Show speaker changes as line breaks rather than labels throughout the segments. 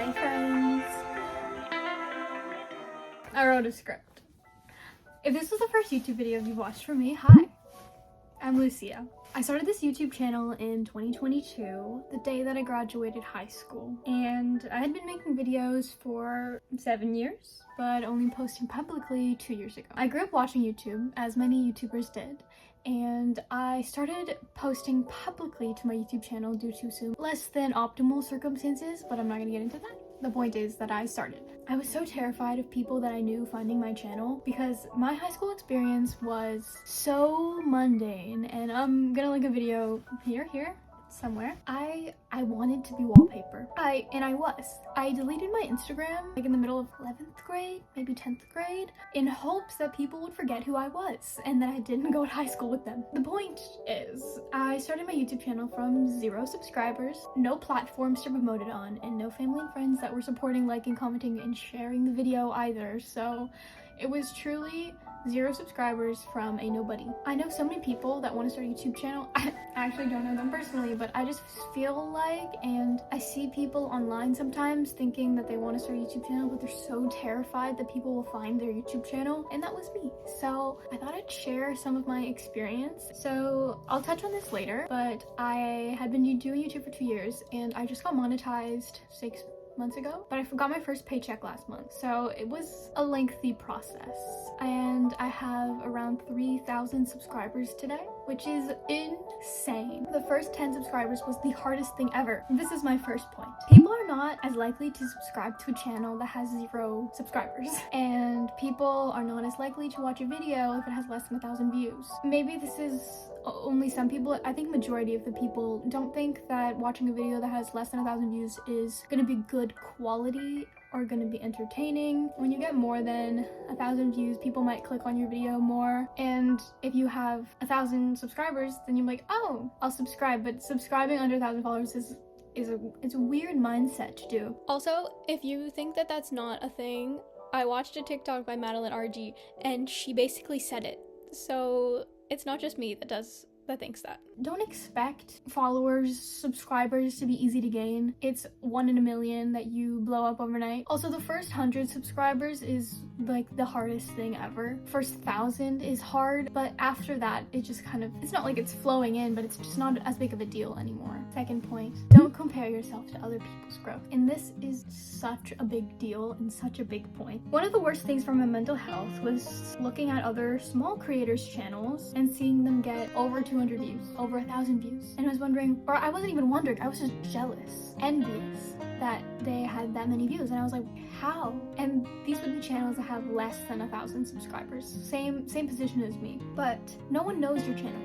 Hi friends. I wrote a script. If this was the first YouTube video you've watched from me, hi. I'm Lucia. I started this YouTube channel in 2022, the day that I graduated high school. And I had been making videos for 7 years, but only posting publicly 2 years ago. I grew up watching YouTube, as many YouTubers did, and I started posting publicly to my YouTube channel due to some less than optimal circumstances, but I'm not gonna get into that. The point is that I started. I was so terrified of people that I knew finding my channel because my high school experience was so mundane, and I'm gonna link a video here somewhere. I wanted to be wallpaper. I deleted my Instagram like in the middle of 11th grade, maybe 10th grade, in hopes that people would forget who I was and that I didn't go to high school with them. The point is, I started my YouTube channel from 0 subscribers, no platforms to promote it on, and no family and friends that were supporting, liking, commenting, and sharing the video either. So it was truly 0 subscribers from a nobody. I know so many people that want to start a YouTube channel. I actually don't know them personally, but I just feel like, and I see people online sometimes thinking that they want to start a YouTube channel, but they're so terrified that people will find their YouTube channel, and that was me. So I thought I'd share some of my experience. So I'll touch on this later, but I had been doing YouTube for 2 years, and I just got monetized 6 months ago, but I forgot my first paycheck last month, so it was a lengthy process. And I have around 3,000 subscribers today, which is insane. The first 10 subscribers was the hardest thing ever. This is my first point. People are not as likely to subscribe to a channel that has 0 subscribers, and people are not as likely to watch a video if it has less than 1,000 views. Maybe this is only some people. I think majority of the people don't think that watching a video that has less than 1,000 views is gonna be good quality or gonna be entertaining. When you get more than 1,000 views, people might click on your video more, and if you have 1,000 subscribers, then you're like, oh, I'll subscribe. But subscribing under 1,000 followers it's a weird mindset to do. Also, if you think that that's not a thing, I watched a TikTok by Madeline RG, and she basically said it. So it's not just me that thinks that. Don't expect followers, subscribers to be easy to gain. It's 1 in a million that you blow up overnight. Also, the first 100 subscribers is like the hardest thing ever. First 1,000 is hard, but after that, it just kind of, it's not like it's flowing in, but it's just not as big of a deal anymore. Second point, don't compare yourself to other people's growth. And this is such a big deal and such a big point. One of the worst things for my mental health was looking at other small creators' channels and seeing them get over 200 views, over 1,000 views. And I was wondering, or I wasn't even wondering, I was just jealous, envious that they had that many views. And I was like, how? And these would be channels that have less than 1,000 subscribers. Same position as me. But no one knows your channel.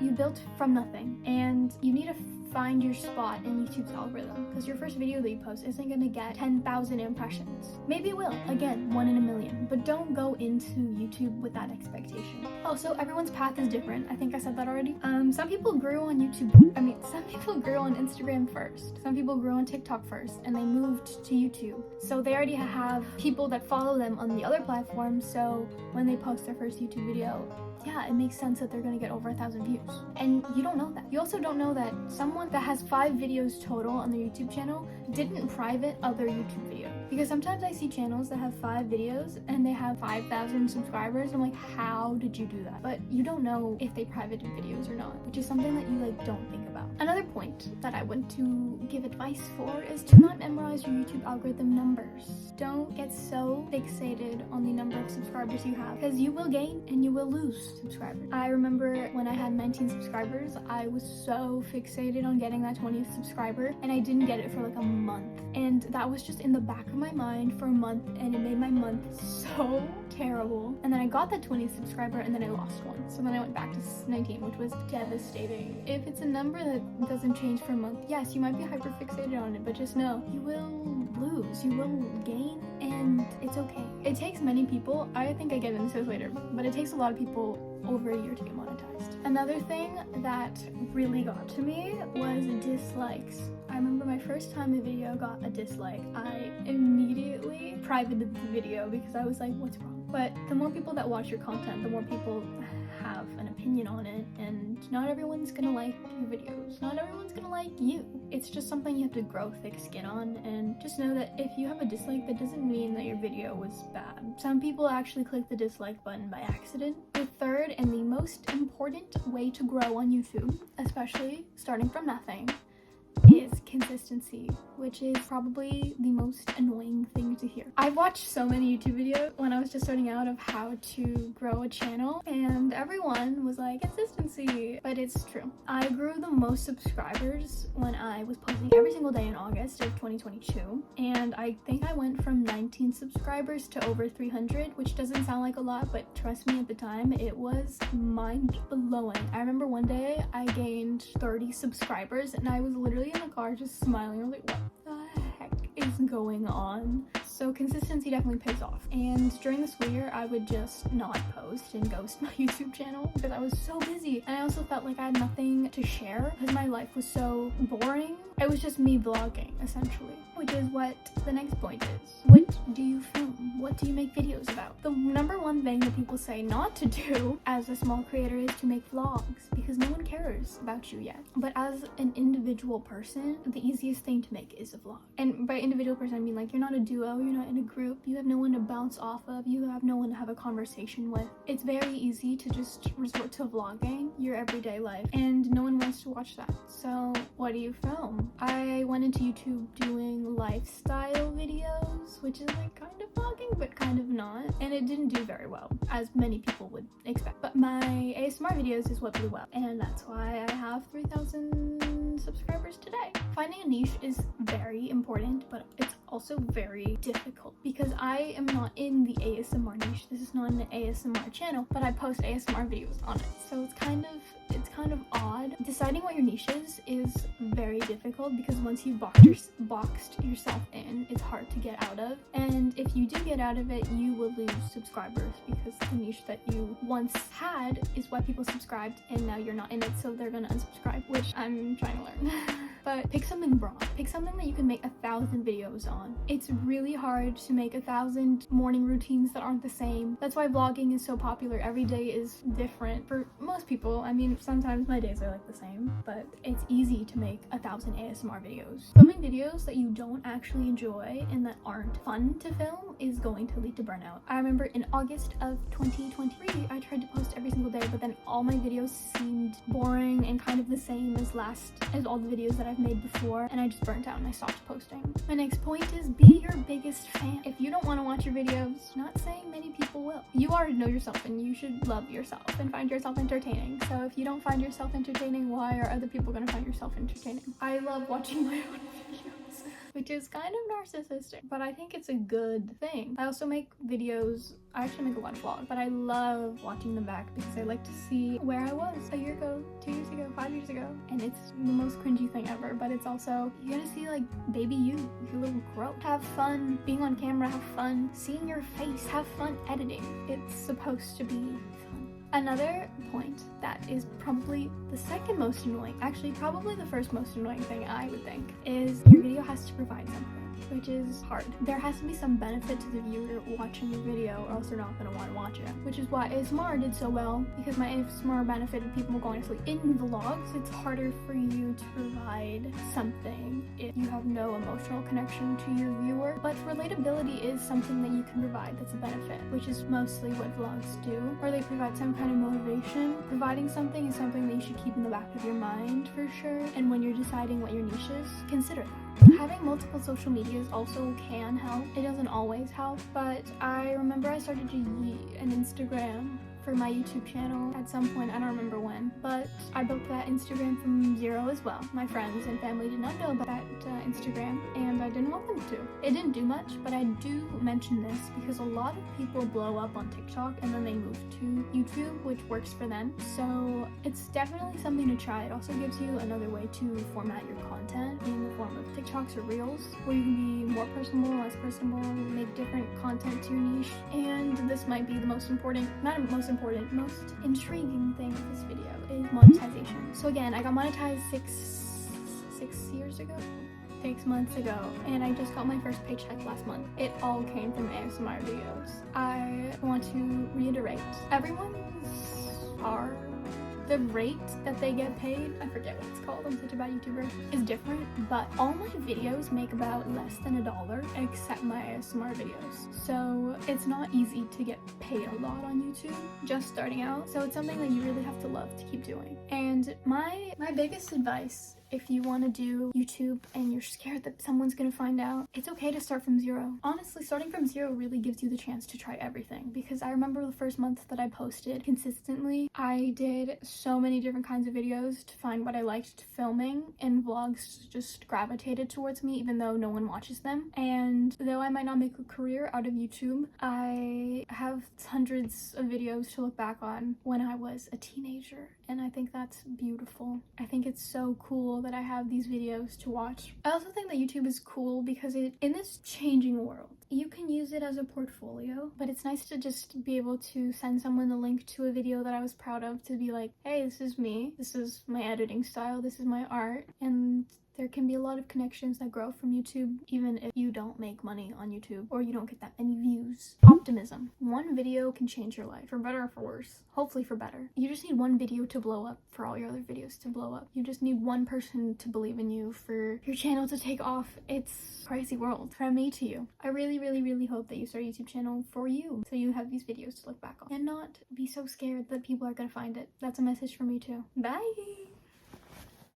You built from nothing, and you need to find your spot in YouTube's algorithm, because your first video that you post isn't gonna get 10,000 impressions. Maybe it will, again, 1 in a million, but don't go into YouTube with that expectation. Also, everyone's path is different. I think I said that already. Some people grew on some people grew on Instagram first. Some people grew on TikTok first, and they moved to YouTube. So they already have people that follow them on the other platforms, so when they post their first YouTube video, yeah, it makes sense that they're gonna get over 1,000 views. And you don't know that. You also don't know that someone that has 5 videos total on their YouTube channel didn't private other YouTube videos. Because sometimes I see channels that have 5 videos and they have 5,000 subscribers. I'm like, how did you do that? But you don't know if they privated videos or not, which is something that you don't think about. Another point that I want to give advice for is to not memorize your YouTube algorithm numbers. Don't get so fixated on the number of subscribers you have, because you will gain and you will lose subscribers. I remember when I had 19 subscribers, I was so fixated on getting that 20th subscriber, and I didn't get it for like a month. And that was just in the back of my mind for a month, and it made my month so terrible. And then I got that 20th subscriber, and then I lost one. So then I went back to 19, which was devastating. If it's a number that doesn't change for a month, yes, you might be hyper fixated on it, but just know you will lose, you will gain, and it's okay. It takes many people, I think I get into this later, but it takes a lot of people over a year to get monetized. Another thing that really got to me was dislikes. I remember my first time a video got a dislike, I immediately privated the video because I was like, what's wrong? But the more people that watch your content, the more people have an opinion on it, and not everyone's gonna like your videos. Not everyone's gonna like you. It's just something you have to grow thick skin on, and just know that if you have a dislike, that doesn't mean that your video was bad. Some people actually click the dislike button by accident. The third and the most important way to grow on YouTube, especially starting from nothing, is consistency, which is probably the most annoying thing to hear. I've watched so many YouTube videos when I was just starting out of how to grow a channel, and everyone was like, consistency, but it's true. I grew the most subscribers when I was posting every single day in August of 2022, and I think I went from 19 subscribers to over 300, which doesn't sound like a lot, but trust me, at the time it was mind-blowing. I remember one day I gained 30 subscribers, and I was literally in the car just smiling. I was like, what the heck is going on? So consistency definitely pays off. And during the school year, I would just not post and ghost my YouTube channel because I was so busy. And I also felt like I had nothing to share because my life was so boring. It was just me vlogging, essentially, which is what the next point is. What do you film? What do you make videos about? The number one thing that people say not to do as a small creator is to make vlogs because no one cares about you yet. But as an individual person, the easiest thing to make is a vlog. And by individual person, I mean like you're not a duo, you're not in a group, you have no one to bounce off of, you have no one to have a conversation with. It's very easy to just resort to vlogging your everyday life, and no one wants to watch that. So what do you film? I went into YouTube doing lifestyle videos, which is like kind of vlogging, but kind of not. And it didn't do very well, as many people would expect. But my ASMR videos is what blew up, and that's why I have 3,000 subscribers today. Finding a niche is very important, but it's also very difficult because I am not in the ASMR niche. This is not an ASMR channel, but I post ASMR videos on it. So it's kind of odd. Deciding what your niche is very difficult because once you've boxed yourself in, it's hard to get out of. And if you do get out of it, you will lose subscribers because the niche that you once had is why people subscribed, and now you're not in it, so they're gonna unsubscribe, which I'm trying to learn. But pick something broad. Pick something that you can make 1,000 videos on. It's really hard to make 1,000 morning routines that aren't the same. That's why vlogging is so popular. Every day is different for most people. I mean, sometimes my days are like the same, but it's easy to make 1,000 ASMR videos. Filming videos that you don't actually enjoy and that aren't fun to film is going to lead to burnout. I remember in August of 2023, I tried to post every single day, but then all my videos seemed boring and kind of the same as all the videos that I've made before, and I just burnt out and I stopped posting. My next point is be your biggest fan. If you don't want to watch your videos, not saying many people will. You already know yourself and you should love yourself and find yourself entertaining. So if you don't find yourself entertaining, why are other people going to find yourself entertaining? I love watching my own videos, which is kind of narcissistic, but I think it's a good thing. I also make videos, I actually make a lot of vlogs, but I love watching them back because I like to see where I was a year ago, 2 years ago, 5 years ago, and it's the most cringy thing ever, but it's also, you're gonna see like baby you, your little growth. Have fun being on camera, have fun seeing your face, have fun editing. It's supposed to be fun. Another point that is probably the second most annoying, actually probably the first most annoying thing I would think, is your video has to provide something, which is hard. There has to be some benefit to the viewer watching your video or else they're not going to want to watch it, which is why ASMR did so well, because my ASMR benefited people going to sleep. In vlogs, it's harder for you to provide something if you have no emotional connection to your viewer, but relatability is something that you can provide that's a benefit, which is mostly what vlogs do, or they provide some kind of motivation. Providing something is something that you should keep in the back of your mind for sure, and when you're deciding what your niche is, consider that. Having multiple social medias also can help. It doesn't always help, but I remember I started to an Instagram for my YouTube channel at some point, I don't remember when, but I built that Instagram from zero as well. My friends and family did not know about that Instagram, and I didn't want them to. It didn't do much, but I do mention this because a lot of people blow up on TikTok and then they move to YouTube, which works for them. So it's definitely something to try. It also gives you another way to format your content in the form of TikToks or Reels, where you can be more personable, less personable, make different content to your niche. And this might be the most important, most intriguing thing of this video is monetization. So again, I got monetized six months ago, and I just got my first paycheck last month. It all came from ASMR videos. I want to reiterate, everyone's are, the rate that they get paid, I forget what it's called, I'm such a bad YouTuber, is different, but all my videos make about less than $1 except my ASMR videos. So it's not easy to get paid a lot on YouTube just starting out. So it's something that you really have to love to keep doing. And my biggest advice, if you want to do YouTube and you're scared that someone's gonna find out, it's okay to start from zero. Honestly, starting from zero really gives you the chance to try everything, because I remember the first month that I posted consistently, I did so many different kinds of videos to find what I liked filming, and vlogs just gravitated towards me even though no one watches them. And though I might not make a career out of YouTube, I have hundreds of videos to look back on when I was a teenager, and I think that's beautiful. I think it's so cool that I have these videos to watch. I also think that YouTube is cool because in this changing world, you can use it as a portfolio, but it's nice to just be able to send someone the link to a video that I was proud of, to be like, hey, this is me, this is my editing style, this is my art. And there can be a lot of connections that grow from YouTube, even if you don't make money on YouTube or you don't get that many views. Optimism. One video can change your life, for better or for worse. Hopefully for better. You just need one video to blow up for all your other videos to blow up. You just need one person to believe in you for your channel to take off. It's a crazy world. From me to you. I really, really, really hope that you start a YouTube channel for you, so you have these videos to look back on. And not be so scared that people are gonna find it. That's a message for me too. Bye!